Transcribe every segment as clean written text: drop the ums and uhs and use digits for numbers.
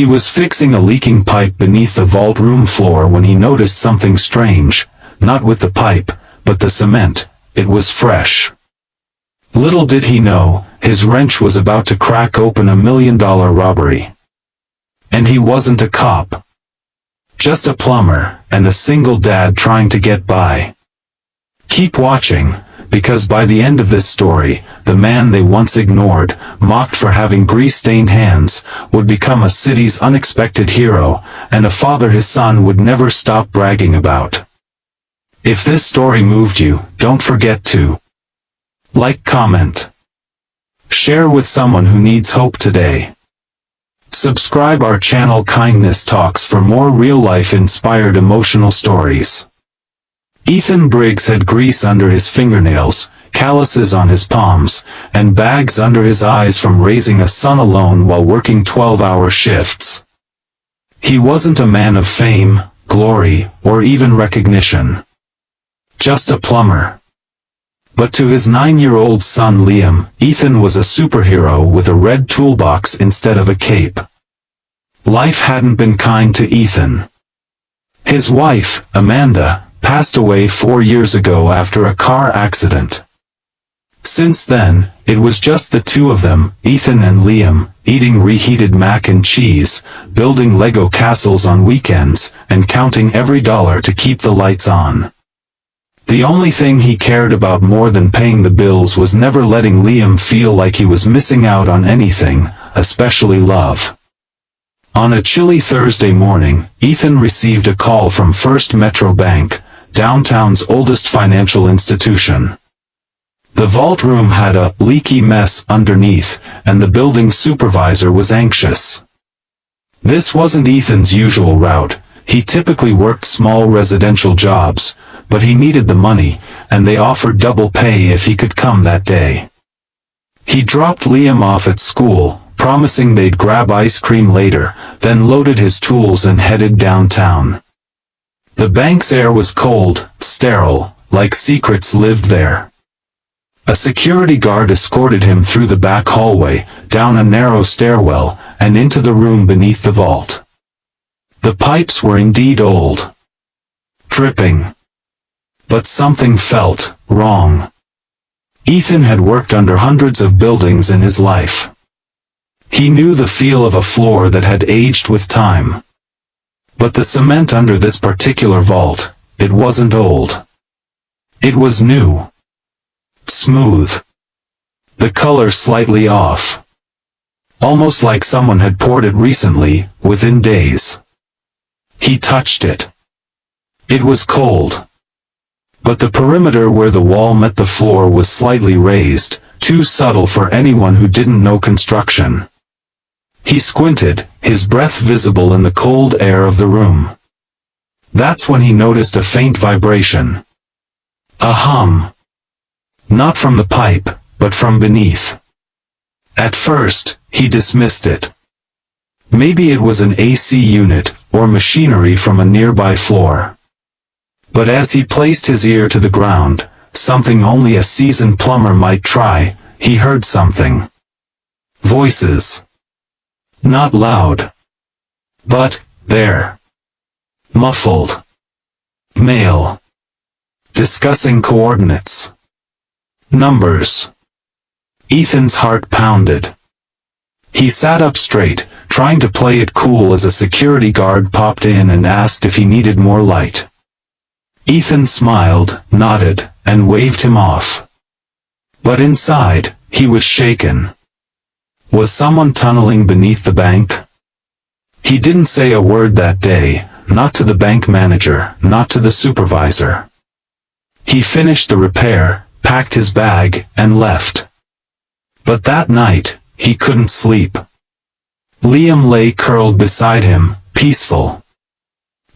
He was fixing a leaking pipe beneath the vault room floor when he noticed something strange, not with the pipe, but the cement. It was fresh. Little did he know, his wrench was about to crack open a $1 million robbery. And he wasn't a cop. Just a plumber, and a single dad trying to get by. Keep watching, because by the end of this story, the man they once ignored, mocked for having grease-stained hands, would become a city's unexpected hero, and a father his son would never stop bragging about. If this story moved you, don't forget to like, comment, share with someone who needs hope today. Subscribe our channel Kindness Talks for more real-life inspired emotional stories. Ethan Briggs had grease under his fingernails, calluses on his palms, and bags under his eyes from raising a son alone while working 12-hour shifts. He wasn't a man of fame, glory, or even recognition. Just a plumber. But to his 9-year-old son Liam, Ethan was a superhero with a red toolbox instead of a cape. Life hadn't been kind to Ethan. His wife, Amanda, passed away 4 years ago after a car accident. Since then, it was just the two of them, Ethan and Liam, eating reheated mac and cheese, building Lego castles on weekends, and counting every dollar to keep the lights on. The only thing he cared about more than paying the bills was never letting Liam feel like he was missing out on anything, especially love. On a chilly Thursday morning, Ethan received a call from First Metro Bank, downtown's oldest financial institution. The vault room had a leaky mess underneath, and the building supervisor was anxious. This wasn't Ethan's usual route. He typically worked small residential jobs, but he needed the money, and they offered double pay if he could come that day. He dropped Liam off at school, promising they'd grab ice cream later, then loaded his tools and headed downtown. The bank's air was cold, sterile, like secrets lived there. A security guard escorted him through the back hallway, down a narrow stairwell, and into the room beneath the vault. The pipes were indeed old. Dripping. But something felt wrong. Ethan had worked under hundreds of buildings in his life. He knew the feel of a floor that had aged with time. But the cement under this particular vault, it wasn't old. It was new. Smooth. The color slightly off. Almost like someone had poured it recently, within days. He touched it. It was cold. But the perimeter where the wall met the floor was slightly raised, too subtle for anyone who didn't know construction. He squinted, his breath visible in the cold air of the room. That's when he noticed a faint vibration. A hum. Not from the pipe, but from beneath. At first, he dismissed it. Maybe it was an AC unit, or machinery from a nearby floor. But as he placed his ear to the ground, something only a seasoned plumber might try, he heard something. Voices. Not loud. But, there. Muffled. Male. Discussing coordinates. Numbers. Ethan's heart pounded. He sat up straight, trying to play it cool as a security guard popped in and asked if he needed more light. Ethan smiled, nodded, and waved him off. But inside, he was shaken. Was someone tunneling beneath the bank? He didn't say a word that day, not to the bank manager, not to the supervisor. He finished the repair, packed his bag, and left. But that night, he couldn't sleep. Liam lay curled beside him, peaceful.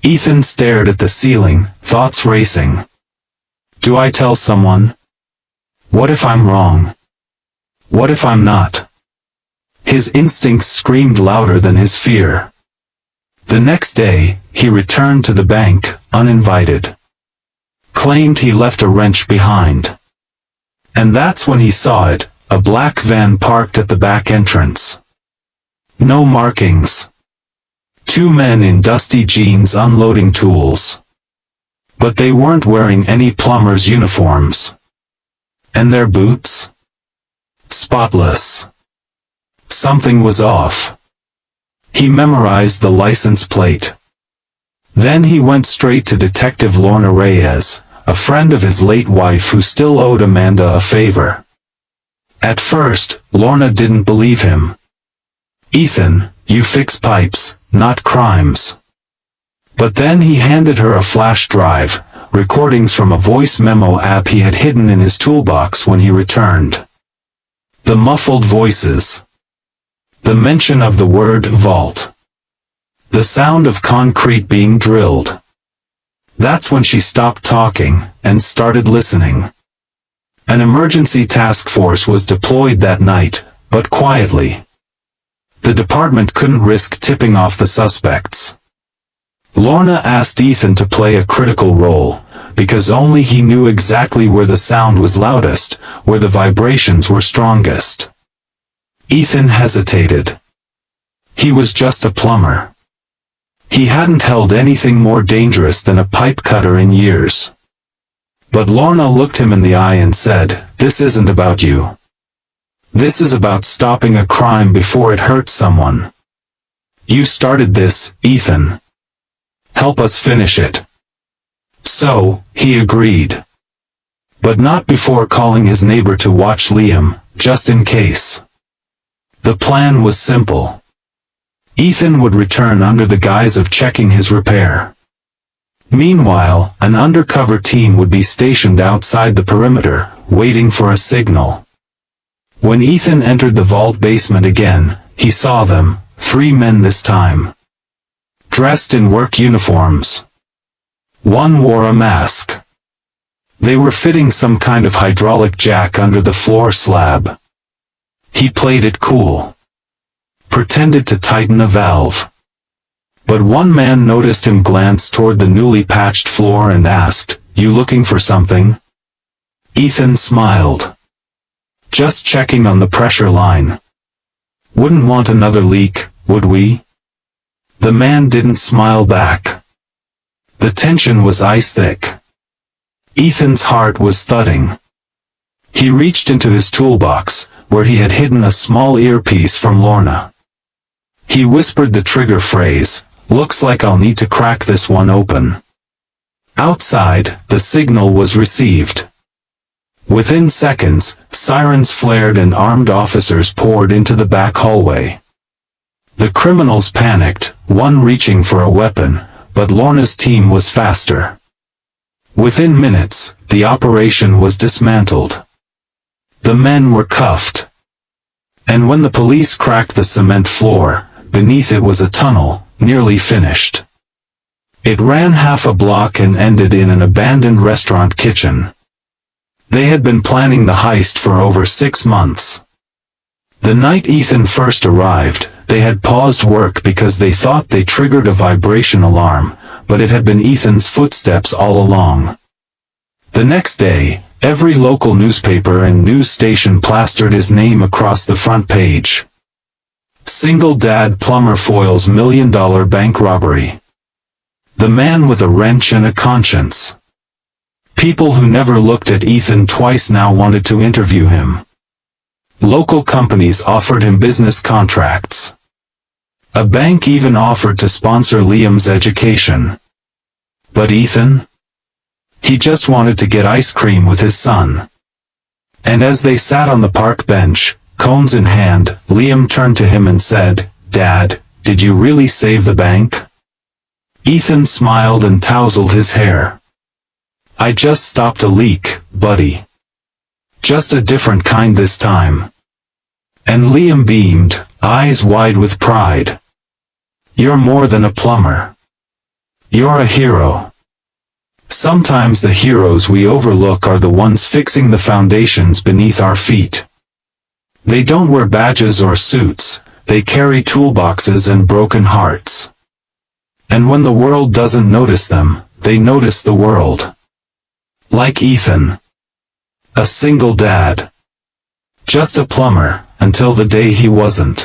Ethan stared at the ceiling, thoughts racing. Do I tell someone? What if I'm wrong? What if I'm not? His instincts screamed louder than his fear. The next day, he returned to the bank, uninvited. Claimed he left a wrench behind. And that's when he saw it, a black van parked at the back entrance. No markings. Two men in dusty jeans unloading tools. But they weren't wearing any plumber's uniforms. And their boots? Spotless. Something was off. He memorized the license plate. Then he went straight to Detective Lorna Reyes, a friend of his late wife who still owed Amanda a favor. At first, Lorna didn't believe him. "Ethan, you fix pipes, not crimes." But then he handed her a flash drive, recordings from a voice memo app he had hidden in his toolbox when he returned. The muffled voices. The mention of the word vault. The sound of concrete being drilled. That's when she stopped talking, and started listening. An emergency task force was deployed that night, but quietly. The department couldn't risk tipping off the suspects. Lorna asked Ethan to play a critical role, because only he knew exactly where the sound was loudest, where the vibrations were strongest. Ethan hesitated. He was just a plumber. He hadn't held anything more dangerous than a pipe cutter in years. But Lorna looked him in the eye and said, "This isn't about you. This is about stopping a crime before it hurts someone. You started this, Ethan. Help us finish it." So, he agreed. But not before calling his neighbor to watch Liam, just in case. The plan was simple. Ethan would return under the guise of checking his repair. Meanwhile, an undercover team would be stationed outside the perimeter, waiting for a signal. When Ethan entered the vault basement again, he saw them, 3 men this time. Dressed in work uniforms. One wore a mask. They were fitting some kind of hydraulic jack under the floor slab. He played it cool. Pretended to tighten a valve. But one man noticed him glance toward the newly patched floor and asked, "You looking for something?" Ethan smiled. "Just checking on the pressure line. Wouldn't want another leak, would we?" The man didn't smile back. The tension was ice-thick. Ethan's heart was thudding. He reached into his toolbox, where he had hidden a small earpiece from Lorna. He whispered the trigger phrase, "Looks like I'll need to crack this one open." Outside, the signal was received. Within seconds, sirens flared and armed officers poured into the back hallway. The criminals panicked, one reaching for a weapon, but Lorna's team was faster. Within minutes, the operation was dismantled. The men were cuffed. And when the police cracked the cement floor, beneath it was a tunnel, nearly finished. It ran half a block and ended in an abandoned restaurant kitchen. They had been planning the heist for over 6 months. The night Ethan first arrived, they had paused work because they thought they triggered a vibration alarm, but it had been Ethan's footsteps all along. The next day, every local newspaper and news station plastered his name across the front page. "Single dad plumber foils $1 million bank robbery." The man with a wrench and a conscience. People who never looked at Ethan twice now wanted to interview him. Local companies offered him business contracts. A bank even offered to sponsor Liam's education. But Ethan? He just wanted to get ice cream with his son. And as they sat on the park bench, cones in hand, Liam turned to him and said, "Dad, did you really save the bank?" Ethan smiled and tousled his hair. "I just stopped a leak, buddy. Just a different kind this time." And Liam beamed, eyes wide with pride. "You're more than a plumber. You're a hero." Sometimes the heroes we overlook are the ones fixing the foundations beneath our feet. They don't wear badges or suits, they carry toolboxes and broken hearts. And when the world doesn't notice them, they notice the world. Like Ethan. A single dad. Just a plumber, until the day he wasn't.